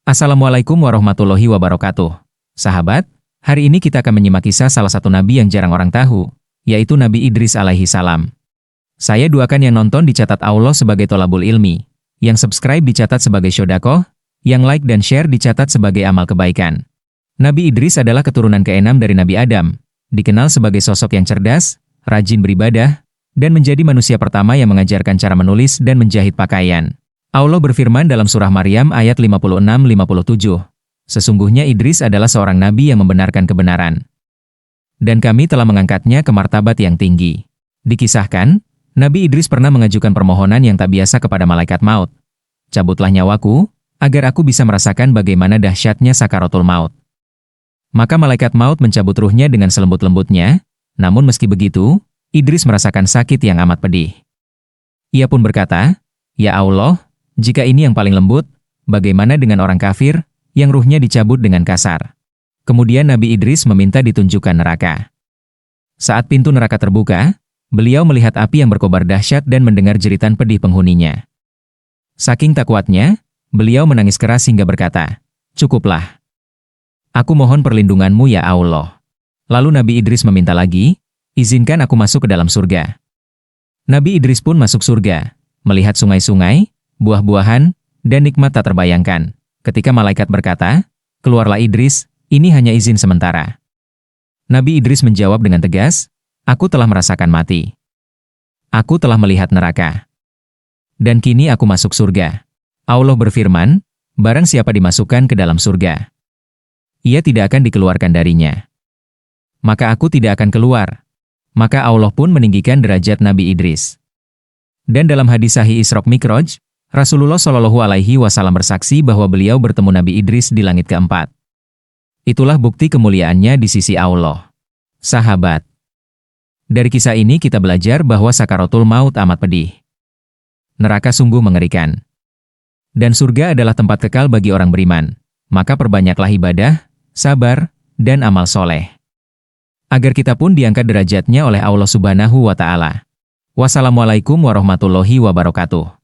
Assalamualaikum warahmatullahi wabarakatuh. Sahabat, hari ini kita akan menyimak kisah salah satu nabi yang jarang orang tahu, yaitu Nabi Idris alaihi salam. Saya doakan yang nonton dicatat Allah sebagai tholabul ilmi, yang subscribe dicatat sebagai syodakoh, yang like dan share dicatat sebagai amal kebaikan. Nabi Idris adalah keturunan keenam dari Nabi Adam, dikenal sebagai sosok yang cerdas, rajin beribadah, dan menjadi manusia pertama yang mengajarkan cara menulis dan menjahit pakaian. Allah berfirman dalam surah Maryam ayat 56-57, "Sesungguhnya Idris adalah seorang nabi yang membenarkan kebenaran. Dan kami telah mengangkatnya ke martabat yang tinggi." Dikisahkan, Nabi Idris pernah mengajukan permohonan yang tak biasa kepada malaikat maut. "Cabutlah nyawaku, agar aku bisa merasakan bagaimana dahsyatnya sakaratul maut." Maka malaikat maut mencabut ruhnya dengan selembut-lembutnya, namun meski begitu, Idris merasakan sakit yang amat pedih. Ia pun berkata, "Ya Allah, jika ini yang paling lembut, bagaimana dengan orang kafir, yang ruhnya dicabut dengan kasar?" Kemudian Nabi Idris meminta ditunjukkan neraka. Saat pintu neraka terbuka, beliau melihat api yang berkobar dahsyat dan mendengar jeritan pedih penghuninya. Saking tak kuatnya, beliau menangis keras hingga berkata, "Cukuplah. Aku mohon perlindunganmu ya Allah." Lalu Nabi Idris meminta lagi, "Izinkan aku masuk ke dalam surga." Nabi Idris pun masuk surga, melihat sungai-sungai, buah-buahan, dan nikmat tak terbayangkan. Ketika malaikat berkata, "Keluarlah Idris, ini hanya izin sementara." Nabi Idris menjawab dengan tegas, "Aku telah merasakan mati. Aku telah melihat neraka. Dan kini aku masuk surga." Allah berfirman, "Barang siapa dimasukkan ke dalam surga, ia tidak akan dikeluarkan darinya. Maka aku tidak akan keluar." Maka Allah pun meninggikan derajat Nabi Idris. Dan dalam hadis Sahih Isra Mi'raj, Rasulullah Shallallahu Alaihi Wasallam bersaksi bahwa beliau bertemu Nabi Idris di langit keempat. Itulah bukti kemuliaannya di sisi Allah. Sahabat, dari kisah ini kita belajar bahwa sakaratul maut amat pedih. Neraka sungguh mengerikan. Dan surga adalah tempat kekal bagi orang beriman. Maka perbanyaklah ibadah, sabar, dan amal soleh, agar kita pun diangkat derajatnya oleh Allah Subhanahu wa Ta'ala. Wassalamualaikum warahmatullahi wabarakatuh.